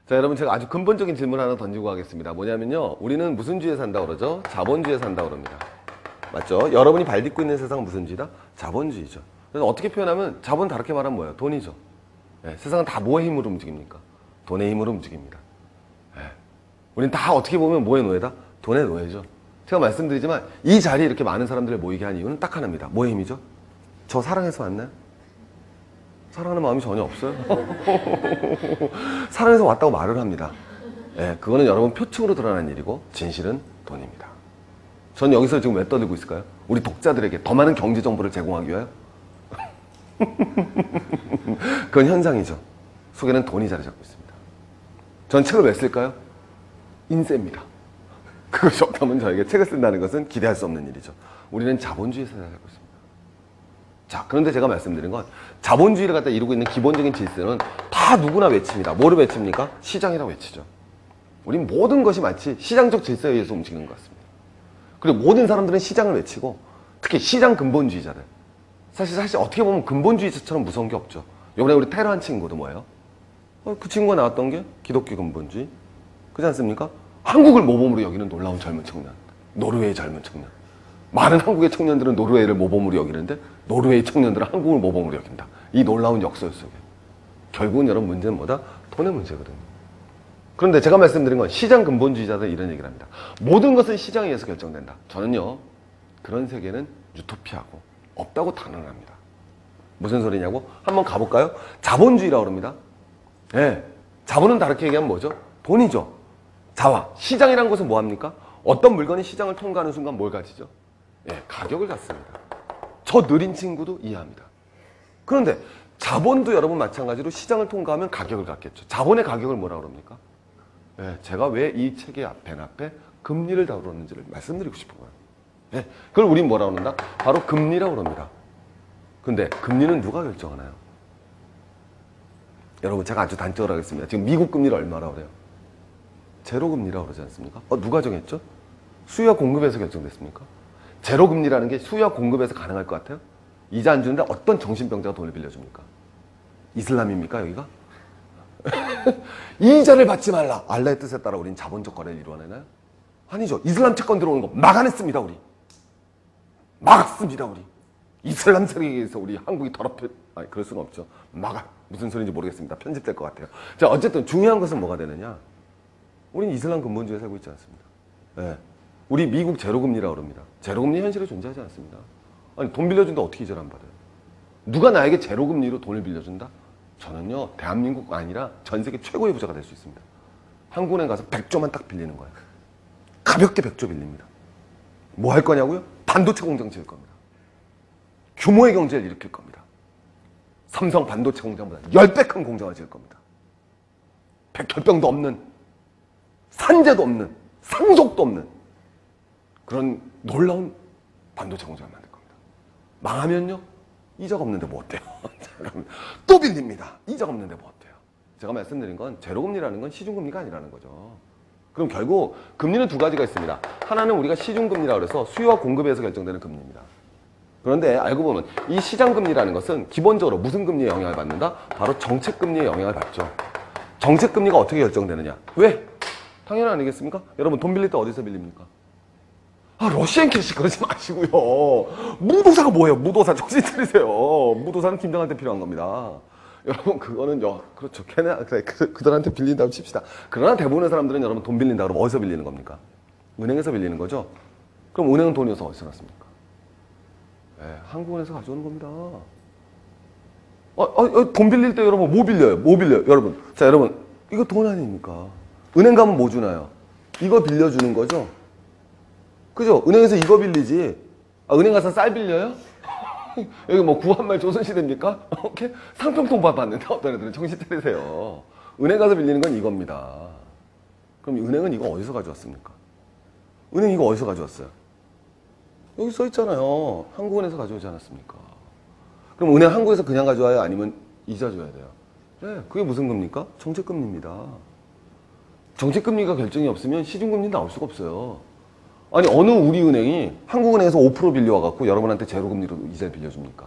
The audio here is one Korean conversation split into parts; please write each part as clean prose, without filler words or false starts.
자, 여러분 제가 아주 근본적인 질문 하나 던지고 가겠습니다. 뭐냐면요. 우리는 무슨 주의에 산다고 그러죠? 자본주의에 산다고 그럽니다. 맞죠? 여러분이 발 딛고 있는 세상은 무슨 주의다? 자본주의죠. 그래서 어떻게 표현하면 자본 다르게 말하면 뭐예요? 돈이죠. 네, 세상은 다 뭐의 힘으로 움직입니까? 돈의 힘으로 움직입니다. 네. 우린 다 어떻게 보면 뭐의 노예다? 돈의 노예죠. 제가 말씀드리지만 이 자리에 이렇게 많은 사람들을 모이게 한 이유는 딱 하나입니다. 뭐의 힘이죠? 저 사랑해서 왔나요? 사랑하는 마음이 전혀 없어요. 사랑해서 왔다고 말을 합니다. 네, 그거는 여러분 표층으로 드러난 일이고 진실은 돈입니다. 전 여기서 지금 왜 떠들고 있을까요? 우리 독자들에게 더 많은 경제 정보를 제공하기 위하여? 그건 현상이죠. 속에는 돈이 자리 잡고 있습니다. 전 책을 왜 쓸까요? 인세입니다. 그것이 없다면 저에게 책을 쓴다는 것은 기대할 수 없는 일이죠. 우리는 자본주의 세상에 살고 있습니다. 자, 그런데 제가 말씀드린 건 자본주의를 갖다 이루고 있는 기본적인 질서는 다 누구나 외칩니다. 뭐를 외칩니까? 시장이라고 외치죠. 우린 모든 것이 마치 시장적 질서에 의해서 움직이는 것 같습니다. 그리고 모든 사람들은 시장을 외치고 특히 시장 근본주의자들. 사실 어떻게 보면 근본주의자처럼 무서운 게 없죠. 이번에 우리 테러한 친구도 뭐예요? 그 친구가 나왔던 게 기독교 근본주의. 그렇지 않습니까? 한국을 모범으로 여기는 놀라운 젊은 청년. 노르웨이 젊은 청년. 많은 한국의 청년들은 노르웨이를 모범으로 여기는데 노르웨이 청년들은 한국을 모범으로 여긴다. 이 놀라운 역설 속에. 결국은 여러분 문제는 뭐다? 돈의 문제거든요. 그런데 제가 말씀드린 건 시장 근본주의자들 이런 얘기를 합니다. 모든 것은 시장에 의해서 결정된다. 저는요. 그런 세계는 유토피아고 없다고 단언합니다. 무슨 소리냐고? 한번 가볼까요? 자본주의라고 그럽니다. 네. 자본은 다르게 얘기하면 뭐죠? 돈이죠. 자와. 시장이라는 것은 뭐합니까? 어떤 물건이 시장을 통과하는 순간 뭘 가지죠? 예, 가격을 갖습니다. 저 느린 친구도 이해합니다. 그런데 자본도 여러분 마찬가지로 시장을 통과하면 가격을 갖겠죠. 자본의 가격을 뭐라고 그럽니까? 예, 제가 왜 이 책의 앞에 금리를 다루었는지를 말씀드리고 싶은 거예요. 예, 그걸 우린 뭐라고 그런다? 바로 금리라고 그럽니다. 근데 금리는 누가 결정하나요? 여러분 제가 아주 단적으로 하겠습니다. 지금 미국 금리를 얼마라고 그래요? 제로금리라고 그러지 않습니까? 누가 정했죠? 수요와 공급에서 결정됐습니까? 제로금리라는 게 수요와 공급에서 가능할 것 같아요? 이자 안 주는데 어떤 정신병자가 돈을 빌려줍니까? 이슬람입니까 여기가? 이자를 받지 말라. 알라의 뜻에 따라 우린 자본적 거래를 이루어내나요? 아니죠. 이슬람 채권 들어오는 거 막아냈습니다 우리. 막았습니다 우리. 이슬람 세력에 의해서 우리 한국이 더럽혀. 아니 그럴 수는 없죠. 무슨 소리인지 모르겠습니다. 편집될 것 같아요. 자, 어쨌든 중요한 것은 뭐가 되느냐? 우린 이슬람 근본주의에 살고 있지 않습니다. 네. 우리 미국 제로금리라고 그럽니다. 제로금리 현실에 존재하지 않습니다. 아니 돈 빌려준다 어떻게 이자를 안 받아요? 누가 나에게 제로금리로 돈을 빌려준다? 저는요 대한민국 아니라 전 세계 최고의 부자가 될 수 있습니다. 한국은행 가서 100조만 딱 빌리는 거예요. 가볍게 100조 빌립니다. 뭐 할 거냐고요? 반도체 공장 지을 겁니다. 규모의 경제를 일으킬 겁니다. 삼성 반도체 공장보다 10배 큰 공장을 지을 겁니다. 백혈병도 없는, 산재도 없는, 상속도 없는 그런 놀라운 반도체 공장을 만들 겁니다. 망하면요? 이자가 없는데 뭐 어때요? 또 빌립니다. 이자가 없는데 뭐 어때요? 제가 말씀드린 건 제로금리라는 건 시중금리가 아니라는 거죠. 그럼 결국 금리는 두 가지가 있습니다. 하나는 우리가 시중금리라고 해서 수요와 공급에서 결정되는 금리입니다. 그런데 알고 보면 이 시장금리라는 것은 기본적으로 무슨 금리에 영향을 받는다? 바로 정책금리에 영향을 받죠. 정책금리가 어떻게 결정되느냐? 왜? 당연히 아니겠습니까? 여러분 돈 빌릴 때 어디서 빌립니까? 러시안 캐시 그러지 마시고요. 무도사가 뭐예요? 무도사 정신 차리세요. 무도사는 김정한테 필요한 겁니다. 여러분 그거는 그렇죠. 그래, 그들한테 빌린다고 칩시다. 그러나 대부분의 사람들은 여러분 돈 빌린다 그러면 어디서 빌리는 겁니까? 은행에서 빌리는 거죠. 그럼 은행은 돈이 어디서 났습니까? 네, 한국은행에서 가져오는 겁니다. 돈 빌릴 때 여러분 뭐 빌려요? 여러분. 자, 여러분 이거 돈 아닙니까? 은행 가면 뭐 주나요? 이거 빌려주는 거죠. 그죠? 은행에서 이거 빌리지. 은행 가서 쌀 빌려요? 여기 뭐 구한말 조선시대입니까? 이렇게 상평통 받았는데 어떤 애들은 정신 차리세요. 은행 가서 빌리는 건 이겁니다. 그럼 은행은 이거 어디서 가져왔습니까? 은행 이거 어디서 가져왔어요? 여기 써 있잖아요. 한국은행에서 가져오지 않았습니까? 그럼 은행 한국에서 그냥 가져와요? 아니면 이자 줘야 돼요? 네, 그게 무슨 금리입니까? 정책금리입니다. 정책금리가 결정이 없으면 시중금리 나올 수가 없어요. 아니 어느 우리 은행이 한국은행에서 5% 빌려와갖고 여러분한테 제로금리로 이자를 빌려줍니까?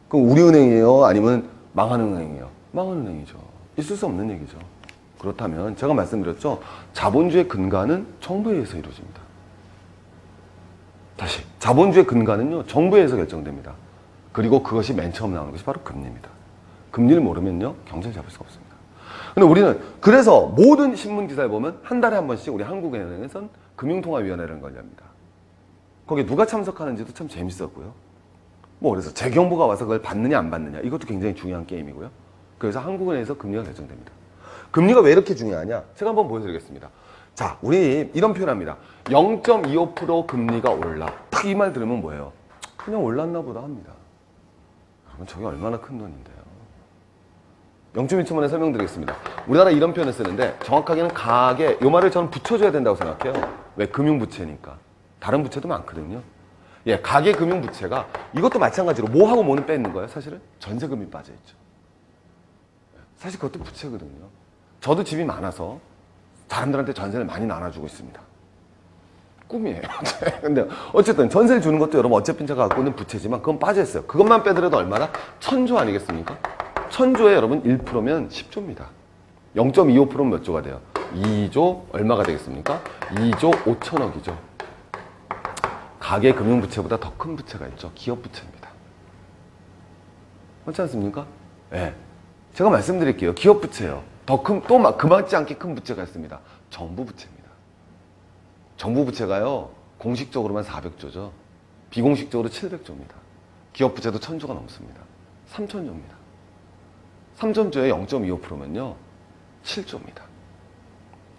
그럼 우리 은행이에요? 아니면 망하는 은행이에요? 망하는 은행이죠. 있을 수 없는 얘기죠. 그렇다면 제가 말씀드렸죠. 자본주의 근간은 정부에 의해서 이루어집니다. 다시 자본주의 근간은요. 정부에 의해서 결정됩니다. 그리고 그것이 맨 처음 나오는 것이 바로 금리입니다. 금리를 모르면요. 경제를 잡을 수가 없습니다. 근데 우리는 그래서 모든 신문 기사에 보면 한 달에 한 번씩 우리 한국은행에서는 금융통화위원회라는 걸 엽니다. 거기에 누가 참석하는지도 참 재밌었고요. 뭐 그래서 재경부가 와서 그걸 받느냐 안 받느냐 이것도 굉장히 중요한 게임이고요. 그래서 한국은행에서 금리가 결정됩니다. 금리가 왜 이렇게 중요하냐? 제가 한번 보여드리겠습니다. 자, 우리 이런 표현합니다. 0.25% 금리가 올라. 딱 이 말 들으면 뭐예요? 그냥 올랐나 보다 합니다. 그러면 저게 얼마나 큰 돈인데요. 0.1초만에 설명드리겠습니다. 우리나라 이런 표현을 쓰는데 정확하게는 가계, 이 말을 저는 붙여줘야 된다고 생각해요. 왜? 금융부채니까. 다른 부채도 많거든요. 예, 가계 금융부채가 이것도 마찬가지로 뭐하고 뭐는 빼는 거예요, 사실은? 전세금이 빠져있죠. 사실 그것도 부채거든요. 저도 집이 많아서 사람들한테 전세를 많이 나눠주고 있습니다. 꿈이에요. 근데 어쨌든 전세를 주는 것도 여러분 어차피 제가 갖고 있는 부채지만 그건 빠져있어요. 그것만 빼더라도 얼마나? 1000조 아니겠습니까? 1000조에 여러분 1%면 10조입니다. 0.25%면 몇 조가 돼요? 2조 얼마가 되겠습니까? 2조 5천억이죠. 가계 금융부채보다 더 큰 부채가 있죠. 기업부채입니다. 그렇지 않습니까? 예. 네. 제가 말씀드릴게요. 기업부채요. 더 큰, 또 그만치 않게 큰 부채가 있습니다. 정부부채입니다. 정부부채가요, 공식적으로만 400조죠. 비공식적으로 700조입니다. 기업부채도 1000조가 넘습니다. 3000조입니다. 3000조에 0.25%면요, 7조입니다.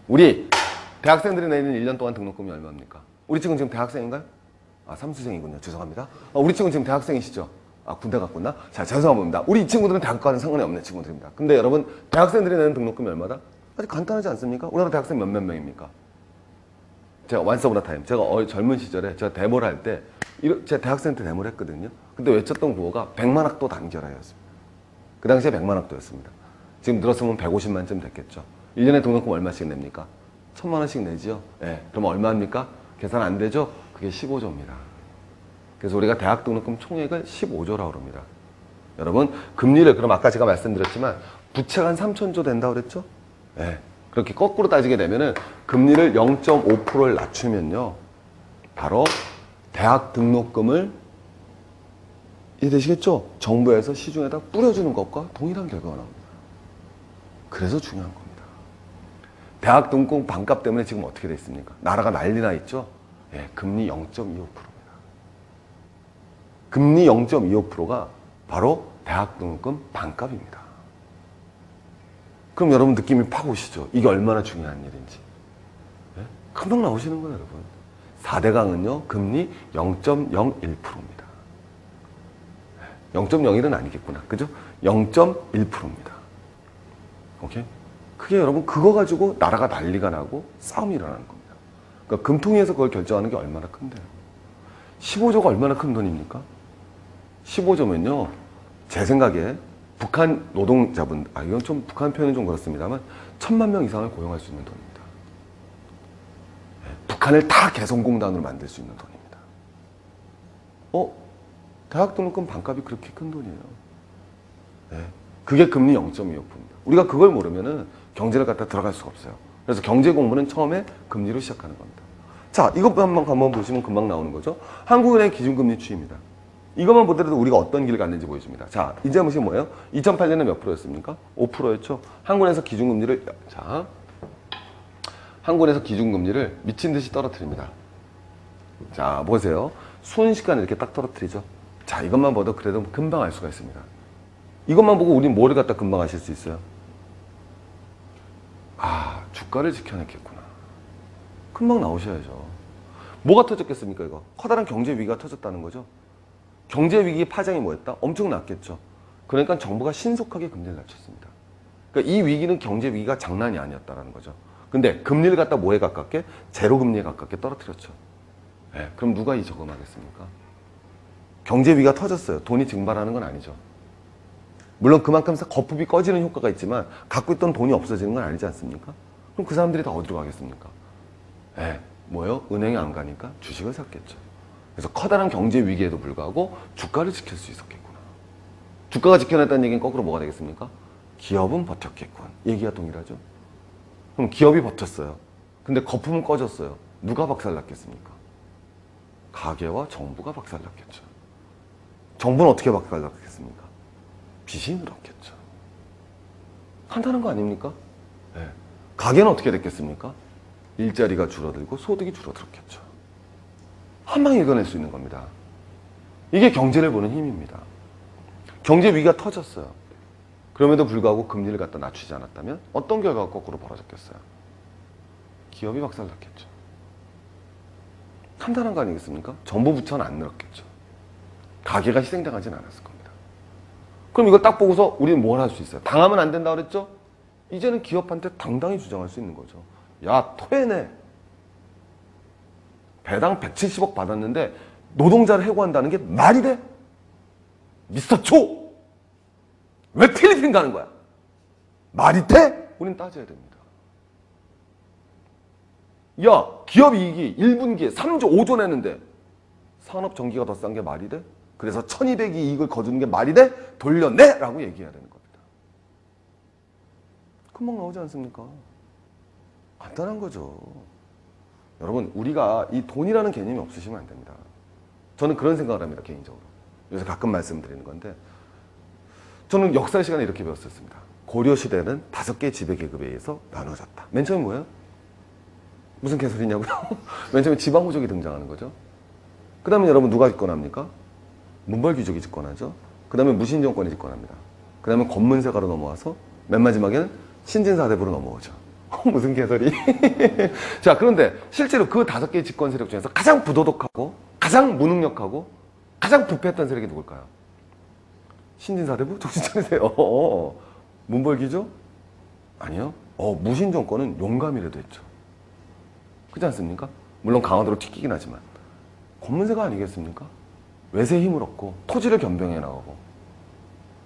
우리 대학생들이 내는 1년 동안 등록금이 얼마입니까? 우리 친구는 지금 대학생인가요? 아, 삼수생이군요. 죄송합니다. 우리 친구는 지금 대학생이시죠? 아, 군대 갔구나? 자, 죄송합니다. 우리 이 친구들은 대학과는 상관이 없는 친구들입니다. 근데 여러분, 대학생들이 내는 등록금이 얼마다? 아주 간단하지 않습니까? 우리나라 대학생 몇몇 명입니까? 제가 once upon a time, 제가 젊은 시절에 제가 데모를 할 때, 제가 대학생 때 데모를 했거든요. 근데 외쳤던 구호가 100만학도 단결하였습니다. 그 당시에 100만학도였습니다. 지금 늘었으면 150만쯤 됐겠죠. 1년에 등록금 얼마씩 냅니까? 1000만원씩 내지요? 예. 네. 그럼 얼마입니까? 계산 안 되죠? 그게 15조입니다. 그래서 우리가 대학 등록금 총액을 15조라고 합니다. 여러분, 금리를, 그럼 아까 제가 말씀드렸지만, 부채가 한 3000조 된다고 그랬죠? 예. 네. 그렇게 거꾸로 따지게 되면은, 금리를 0.5%를 낮추면요, 바로 대학 등록금을, 이해되시겠죠? 정부에서 시중에다 뿌려주는 것과 동일한 결과가 나옵니다. 그래서 중요한 겁니다. 대학 등록금 반값 때문에 지금 어떻게 돼 있습니까? 나라가 난리나 있죠? 예, 금리 0.25%입니다. 금리 0.25%가 바로 대학 등록금 반값입니다. 그럼 여러분 느낌이 팍 오시죠? 이게 얼마나 중요한 일인지. 예? 금방 나오시는 거예요, 여러분. 4대강은요, 금리 0.01%입니다. 0.01은 아니겠구나. 그죠? 0.1%입니다. 오케이? 그게 여러분, 그거 가지고 나라가 난리가 나고 싸움이 일어나는 겁니다. 그러니까 금통위에서 그걸 결정하는 게 얼마나 큰데요. 15조가 얼마나 큰 돈입니까? 15조면요, 제 생각에 북한 노동자분, 이건 좀 북한 표현은 좀 그렇습니다만 1000만 명 이상을 고용할 수 있는 돈입니다. 북한을 다 개성공단으로 만들 수 있는 돈입니다. 대학 등록금 반값이 그렇게 큰 돈이에요. 네. 그게 금리 0.25%입니다. 우리가 그걸 모르면은 경제를 갖다 들어갈 수가 없어요. 그래서 경제 공부는 처음에 금리로 시작하는 겁니다. 자, 이것 한번 보시면 금방 나오는 거죠. 한국은행 기준금리 추이입니다. 이것만 보더라도 우리가 어떤 길을 갔는지 보여줍니다. 자, 이제 보시면 뭐예요? 2008년에 몇 프로였습니까? 5%였죠. 한국은행에서 기준금리를, 자, 한국은행에서 기준금리를 미친 듯이 떨어뜨립니다. 자, 보세요. 순식간에 이렇게 딱 떨어뜨리죠. 자, 이것만 봐도 그래도 금방 알 수가 있습니다. 이것만 보고 우린 뭐를 갖다 금방 아실 수 있어요? 아, 주가를 지켜냈겠구나. 금방 나오셔야죠. 뭐가 터졌겠습니까, 이거? 커다란 경제 위기가 터졌다는 거죠. 경제 위기의 파장이 뭐였다? 엄청났겠죠. 그러니까 정부가 신속하게 금리를 낮췄습니다. 그러니까 이 위기는 경제 위기가 장난이 아니었다는 거죠. 근데 금리를 갖다 뭐에 가깝게? 제로 금리에 가깝게 떨어뜨렸죠. 네, 그럼 누가 이 저금하겠습니까? 경제 위기가 터졌어요. 돈이 증발하는 건 아니죠. 물론 그만큼 거품이 꺼지는 효과가 있지만 갖고 있던 돈이 없어지는 건 아니지 않습니까? 그럼 그 사람들이 다 어디로 가겠습니까? 네, 뭐요? 은행에 안 가니까 주식을 샀겠죠. 그래서 커다란 경제 위기에도 불구하고 주가를 지킬 수 있었겠구나. 주가가 지켜냈다는 얘기는 거꾸로 뭐가 되겠습니까? 기업은 버텼겠군. 얘기가 동일하죠. 그럼 기업이 버텼어요. 근데 거품은 꺼졌어요. 누가 박살났겠습니까? 가계와 정부가 박살났겠죠. 정부는 어떻게 박살났겠습니까? 빚이 늘었겠죠. 간단한 거 아닙니까? 네. 가계는 어떻게 됐겠습니까? 일자리가 줄어들고 소득이 줄어들었겠죠. 한 방에 읽어낼 수 있는 겁니다. 이게 경제를 보는 힘입니다. 경제 위기가 터졌어요. 그럼에도 불구하고 금리를 갖다 낮추지 않았다면 어떤 결과가 거꾸로 벌어졌겠어요? 기업이 박살났겠죠. 간단한 거 아니겠습니까? 정부 부처는 안 늘었겠죠. 가게가 희생당하진 않았을 겁니다. 그럼 이걸 딱 보고서 우리는 뭘 할 수 있어요? 당하면 안 된다 그랬죠? 이제는 기업한테 당당히 주장할 수 있는 거죠. 야, 토해내. 배당 170억 받았는데 노동자를 해고한다는 게 말이 돼? 미스터 초! 왜 필리핀 가는 거야? 말이 돼? 우린 따져야 됩니다. 야, 기업 이익이 1분기에 3조 5조 내는데 산업 전기가 더 싼 게 말이 돼? 그래서 1200이 이익을 거두는 게 말이 돼? 돌려내! 라고 얘기해야 되는 겁니다. 금방 나오지 않습니까? 간단한 거죠. 여러분, 우리가 이 돈이라는 개념이 없으시면 안 됩니다. 저는 그런 생각을 합니다, 개인적으로. 요새 가끔 말씀드리는 건데, 저는 역사 시간에 이렇게 배웠었습니다. 고려시대는 5개의 지배계급에 의해서 나눠졌다. 맨 처음에 뭐예요? 무슨 개소리냐고요? 맨 처음에 지방호족이 등장하는 거죠. 그 다음에 여러분 누가 집권합니까? 문벌귀족이 집권하죠. 그 다음에 무신정권이 집권합니다. 그 다음에 권문세가로 넘어와서 맨 마지막에는 신진사대부로 넘어오죠. 무슨 개소리? 자, 그런데 실제로 그 5개의 집권 세력 중에서 가장 부도덕하고 가장 무능력하고 가장 부패했던 세력이 누굴까요? 신진사대부? 정신 차리세요. 문벌귀족? 아니요. 무신정권은 용감이라도 했죠. 그렇지 않습니까? 물론 강화도로 튀기긴 하지만 권문세가 아니겠습니까? 외세의 힘을 얻고 토지를 변병해 나가고.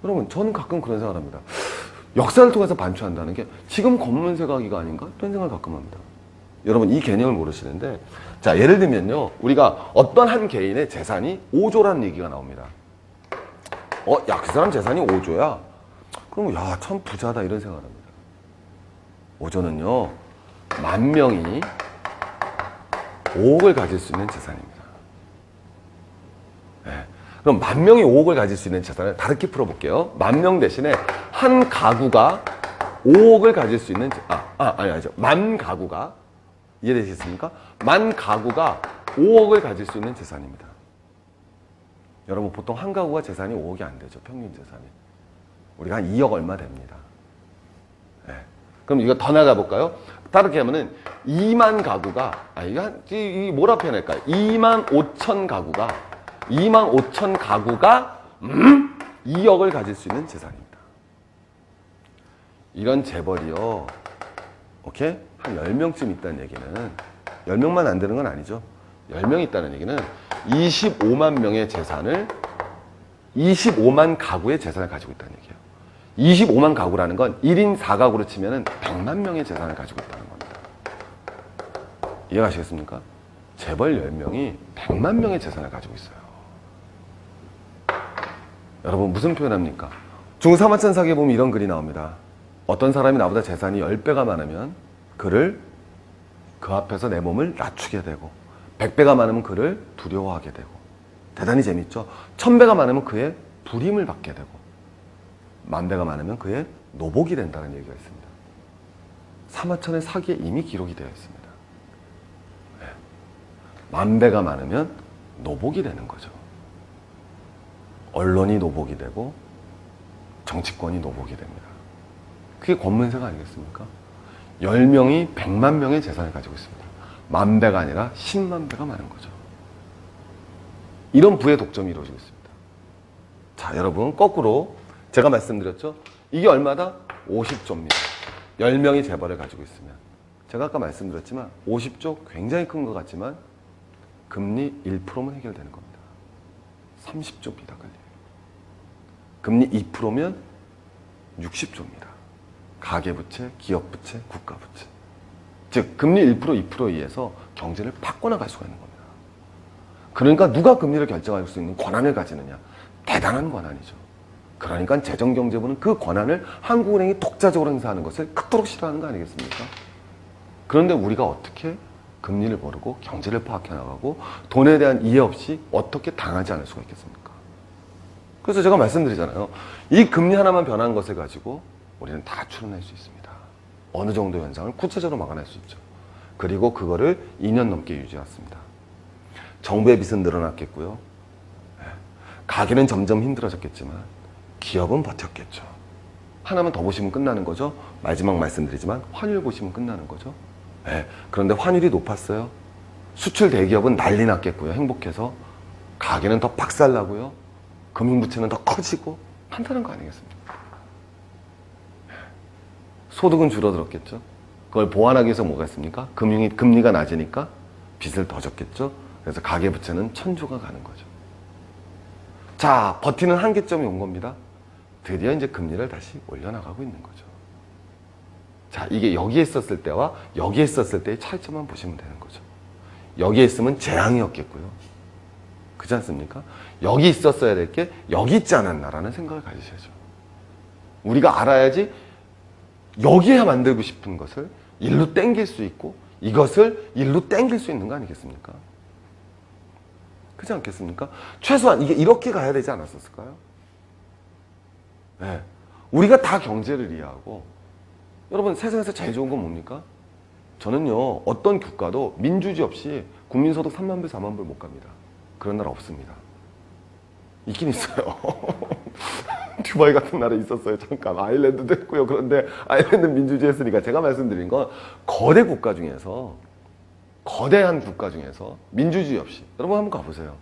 여러분, 저는 가끔 그런 생각을 합니다. 역사를 통해서 반추한다는 게 지금 권문세가기가 아닌가? 이런 생각을 가끔 합니다. 여러분, 이 개념을 모르시는데, 자, 예를 들면요, 우리가 어떤 한 개인의 재산이 5조라는 얘기가 나옵니다. 야, 그 사람 재산이 5조야? 그럼 야, 참 부자다 이런 생각을 합니다. 5조는요 10,000명이 5억을 가질 수 있는 재산입니다. 네. 그럼 10,000명이 5억을 가질 수 있는 재산을 다르게 풀어볼게요. 10,000명 대신에 한 가구가 5억을 가질 수 있는 아니죠. 10,000가구가, 이해되시겠습니까? 10,000가구가 5억을 가질 수 있는 재산입니다. 여러분, 보통 한 가구가 재산이 5억이 안 되죠. 평균 재산이. 우리가 한 2억 얼마 됩니다. 네. 그럼 이거 더 나가볼까요? 다르게 하면은 2만 가구가, 이게 뭐라 표현할까요? 25,000가구가 2억을 가질 수 있는 재산입니다. 이런 재벌이요, 오케이? 한 10명쯤 있다는 얘기는, 10명만 안 되는 건 아니죠. 10명 있다는 얘기는 25만 명의 재산을, 25만 가구의 재산을 가지고 있다는 얘기예요. 25만 가구라는 건 1인 4가구로 치면은 100만 명의 재산을 가지고 있다는 겁니다. 이해가시겠습니까? 재벌 10명이 100만 명의 재산을 가지고 있어요. 여러분, 무슨 표현합니까? 중사마천 사기에 보면 이런 글이 나옵니다. 어떤 사람이 나보다 재산이 10배가 많으면 그를, 그 앞에서 내 몸을 낮추게 되고, 100배가 많으면 그를 두려워하게 되고. 대단히 재밌죠? 1000배가 많으면 그의 불임을 받게 되고, 10,000배가 많으면 그의 노복이 된다는 얘기가 있습니다. 사마천의 사기에 이미 기록이 되어 있습니다. 네. 10,000배가 많으면 노복이 되는 거죠. 언론이 노복이 되고 정치권이 노복이 됩니다. 그게 권문세가 아니겠습니까? 10명이 100만 명의 재산을 가지고 있습니다. 10,000배가 아니라 10만 배가 많은 거죠. 이런 부의 독점이 이루어지고 있습니다. 자, 여러분, 거꾸로 제가 말씀드렸죠? 이게 얼마다? 50조입니다. 10명이 재벌을 가지고 있으면. 제가 아까 말씀드렸지만 50조 굉장히 큰 것 같지만 금리 1%면 해결되는 겁니다. 30조 비다갈리. 금리 2%면 60조입니다. 가계부채, 기업부채, 국가부채. 즉 금리 1%, 2%에 의해서 경제를 바꿔나갈 수가 있는 겁니다. 그러니까 누가 금리를 결정할 수 있는 권한을 가지느냐? 대단한 권한이죠. 그러니까 재정경제부는 그 권한을 한국은행이 독자적으로 행사하는 것을 극도로 싫어하는 거 아니겠습니까? 그런데 우리가 어떻게 금리를 모르고 경제를 파악해 나가고 돈에 대한 이해 없이 어떻게 당하지 않을 수가 있겠습니까? 그래서 제가 말씀드리잖아요. 이 금리 하나만 변한 것을 가지고 우리는 다 추론할 수 있습니다. 어느 정도 현상을 구체적으로 막아낼 수 있죠. 그리고 그거를 2년 넘게 유지했습니다. 정부의 빚은 늘어났겠고요. 가게는 점점 힘들어졌겠지만 기업은 버텼겠죠. 하나만 더 보시면 끝나는 거죠. 마지막 말씀드리지만 환율 보시면 끝나는 거죠. 그런데 환율이 높았어요. 수출 대기업은 난리 났겠고요. 행복해서. 가게는 더 박살나고요. 금융부채는 더 커지고 한다는 거 아니겠습니까? 소득은 줄어들었겠죠. 그걸 보완하기 위해서 뭐가 있습니까? 금리가 낮으니까 빚을 더 졌겠죠. 그래서 가계부채는 천조가 가는 거죠. 자, 버티는 한계점이 온 겁니다. 드디어 이제 금리를 다시 올려나가고 있는 거죠. 자, 이게 여기에 있었을 때와 여기에 있었을 때의 차이점만 보시면 되는 거죠. 여기에 있으면 재앙이었겠고요. 그렇지 않습니까? 여기 있었어야 될 게 여기 있지 않았나라는 생각을 가지셔야죠. 우리가 알아야지 여기에 만들고 싶은 것을 일로 땡길 수 있고 이것을 일로 땡길 수 있는 거 아니겠습니까? 그렇지 않겠습니까? 최소한 이게 이렇게 가야 되지 않았었을까요? 네. 우리가 다 경제를 이해하고 여러분 세상에서 제일 좋은 건 뭡니까? 저는요 어떤 국가도 민주주의 없이 국민소득 3만 불 4만 불 못 갑니다. 그런 나라 없습니다. 있긴 있어요. 듀바이 같은 나라에 있었어요. 잠깐 아일랜드도 했고요. 그런데 아일랜드 민주주의 했으니까 제가 말씀드린 건 거대 국가 중에서 거대한 국가 중에서 민주주의 없이 여러분 한번 가보세요.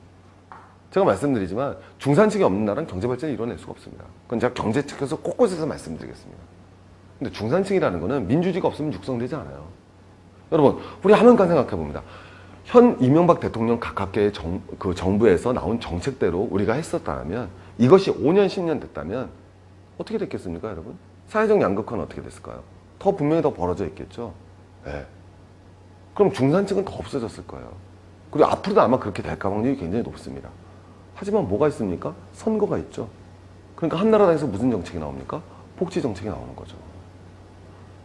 제가 말씀드리지만 중산층이 없는 나라는 경제발전을 이뤄낼 수가 없습니다. 그건 제가 경제책에서 곳곳에서 말씀드리겠습니다. 근데 중산층이라는 거는 민주주의가 없으면 육성되지 않아요. 여러분 우리 한번간 생각해 봅니다. 현 이명박 대통령 가깝게 그 정부에서 나온 정책대로 우리가 했었다면 이것이 5년 10년 됐다면 어떻게 됐겠습니까 여러분? 사회적 양극화는 어떻게 됐을까요? 분명히 더 벌어져 있겠죠. 네. 그럼 중산층은 더 없어졌을 거예요. 그리고 앞으로도 아마 그렇게 될까 확률이 굉장히 높습니다. 하지만 뭐가 있습니까? 선거가 있죠. 그러니까 한나라당에서 무슨 정책이 나옵니까? 복지 정책이 나오는 거죠.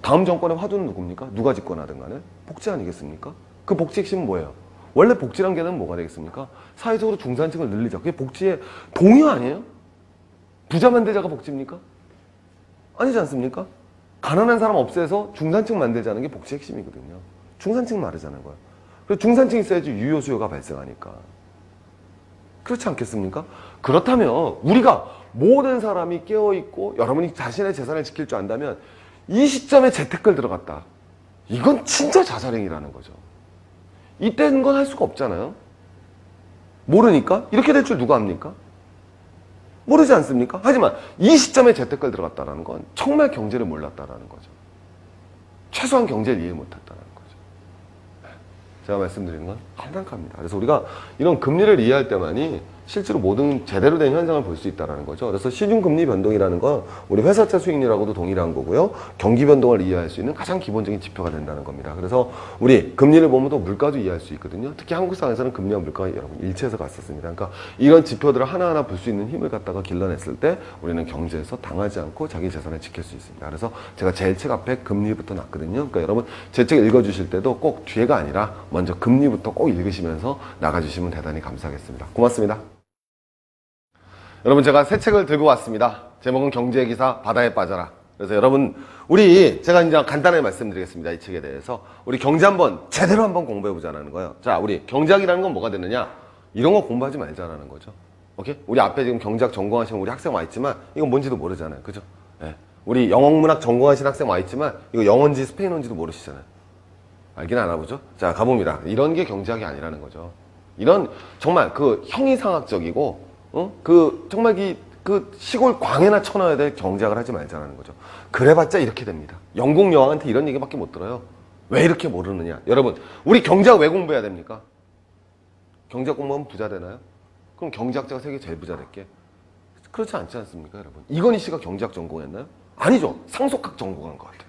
다음 정권의 화두는 누굽니까? 누가 집권하든 간에 복지 아니겠습니까? 그 복지 핵심은 뭐예요? 원래 복지란 개념은 뭐가 되겠습니까? 사회적으로 중산층을 늘리자. 그게 복지의 동요 아니에요? 부자 만들자가 복지입니까? 아니지 않습니까? 가난한 사람 없애서 중산층 만들자는 게 복지 핵심이거든요. 중산층 말하자는 거예요. 그래서 중산층이 있어야지 유효 수요가 발생하니까. 그렇지 않겠습니까? 그렇다면 우리가 모든 사람이 깨어있고 여러분이 자신의 재산을 지킬 줄 안다면 이 시점에 재테크를 들어갔다. 이건 진짜 자살행위라는 거죠. 이때는 건 할 수가 없잖아요. 모르니까? 이렇게 될 줄 누가 압니까? 모르지 않습니까? 하지만 이 시점에 재테크를 들어갔다는 건 정말 경제를 몰랐다는 거죠. 최소한 경제를 이해 못했다는 거죠. 제가 말씀드리는 건 한단합니다. 그래서 우리가 이런 금리를 이해할 때만이 실제로 모든 제대로 된 현상을 볼 수 있다는 거죠. 그래서 시중금리 변동이라는 건 우리 회사채 수익률하고도 동일한 거고요. 경기 변동을 이해할 수 있는 가장 기본적인 지표가 된다는 겁니다. 그래서 우리 금리를 보면 또 물가도 이해할 수 있거든요. 특히 한국 사회에서는 금리와 물가가 여러분 일치해서 갔었습니다. 그러니까 이런 지표들을 하나하나 볼 수 있는 힘을 갖다가 길러냈을 때 우리는 경제에서 당하지 않고 자기 재산을 지킬 수 있습니다. 그래서 제가 제일 책 앞에 금리부터 놨거든요. 그러니까 여러분 제 책 읽어주실 때도 꼭 뒤에가 아니라 먼저 금리부터 꼭 읽으시면서 나가주시면 대단히 감사하겠습니다. 고맙습니다. 여러분 제가 새 책을 들고 왔습니다. 제목은 경제기사 바다에 빠져라. 그래서 여러분 제가 이제 간단하게 말씀드리겠습니다. 이 책에 대해서 우리 경제 제대로 한번 공부해보자는 거예요. 자, 우리 경제학이라는 건 뭐가 되느냐? 이런 거 공부하지 말자라는 거죠. 오케이? 우리 앞에 지금 경제학 전공하시는 우리 학생 와 있지만 이건 뭔지도 모르잖아요. 그죠? 네. 우리 영어문학 전공하신 학생 와 있지만 이거 영어인지 스페인어인지도 모르시잖아요. 알긴 알아보죠? 자, 가봅니다. 이런 게 경제학이 아니라는 거죠. 이런 정말 그 형이상학적이고 정말 그 시골 광해나 쳐넣어야 될 경제학을 하지 말자는 거죠. 그래봤자 이렇게 됩니다. 영국 여왕한테 이런 얘기밖에 못 들어요. 왜 이렇게 모르느냐? 여러분, 우리 경제학 왜 공부해야 됩니까? 경제학 공부하면 부자 되나요? 그럼 경제학자가 세계 제일 부자 될게? 그렇지 않지 않습니까, 여러분? 이건희 씨가 경제학 전공했나요? 아니죠. 상속학 전공한 것 같아요.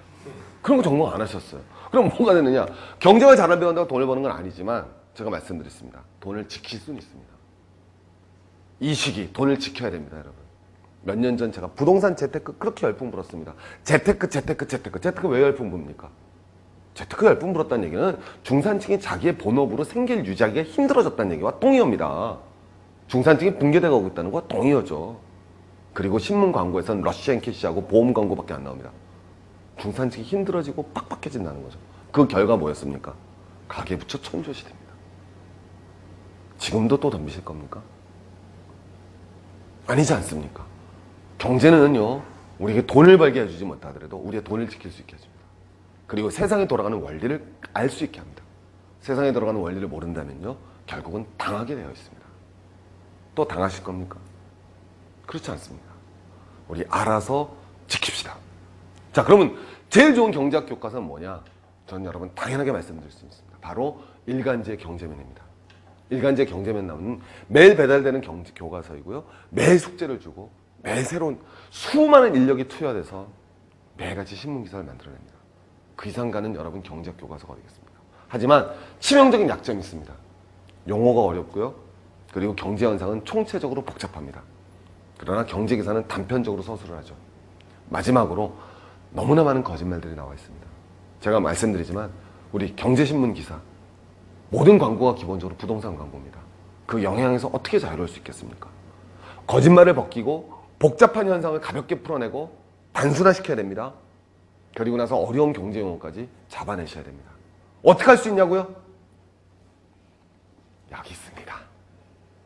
그런 거 전공 안 하셨어요. 그럼 뭐가 되느냐? 경제가 잘 배운다고 돈을 버는 건 아니지만 제가 말씀드렸습니다. 돈을 지킬 수는 있습니다. 이 시기 돈을 지켜야 됩니다, 여러분. 몇 년 전 제가 부동산 재테크 그렇게 열풍 불었습니다. 재테크 왜 열풍 붑니까? 재테크 열풍 불었다는 얘기는 중산층이 자기의 본업으로 생계를 유지하기가 힘들어졌다는 얘기와 동의어입니다. 중산층이 붕괴돼 가고 있다는 거와 동의어죠. 그리고 신문 광고에선 러시안 캐시하고 보험 광고밖에 안 나옵니다. 중산층이 힘들어지고 빡빡해진다는 거죠. 그 결과 뭐였습니까? 가계부채 천조시대입니다. 지금도 또 덤비실 겁니까? 아니지 않습니까? 경제는요, 우리에게 돈을 벌게 해주지 못하더라도 우리의 돈을 지킬 수 있게 해줍니다. 그리고 세상에 돌아가는 원리를 알 수 있게 합니다. 세상에 돌아가는 원리를 모른다면요, 결국은 당하게 되어 있습니다. 또 당하실 겁니까? 그렇지 않습니다. 우리 알아서 지킵시다. 자, 그러면 제일 좋은 경제학 교과서는 뭐냐? 저는 여러분 당연하게 말씀드릴 수 있습니다. 바로 일간지의 경제면입니다. 일간지의 경제면 나오는 매일 배달되는 경제 교과서이고요. 매일 숙제를 주고 매일 새로운 수많은 인력이 투여돼서 매일같이 신문기사를 만들어냅니다. 그 이상 가는 여러분 경제학 교과서가 어디겠습니까? 하지만 치명적인 약점이 있습니다. 용어가 어렵고요. 그리고 경제 현상은 총체적으로 복잡합니다. 그러나 경제기사는 단편적으로 서술을 하죠. 마지막으로 너무나 많은 거짓말들이 나와 있습니다. 제가 말씀드리지만 우리 경제신문 기사 모든 광고가 기본적으로 부동산 광고입니다. 그 영향에서 어떻게 자유로울 수 있겠습니까? 거짓말을 벗기고 복잡한 현상을 가볍게 풀어내고 단순화시켜야 됩니다. 그리고 나서 어려운 경제 용어까지 잡아내셔야 됩니다. 어떻게 할 수 있냐고요? 여기 있습니다.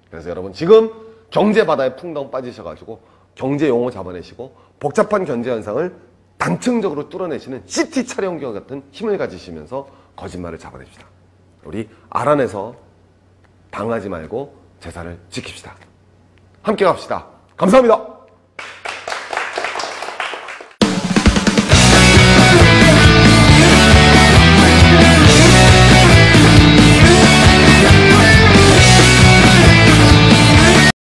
그래서 여러분 지금 경제 바다에 풍덩 빠지셔가지고 경제 용어 잡아내시고 복잡한 경제 현상을 단층적으로 뚫어내시는 CT 촬영기와 같은 힘을 가지시면서 거짓말을 잡아냅시다. 우리 알아내서 당하지 말고 재산을 지킵시다. 함께 갑시다. 감사합니다.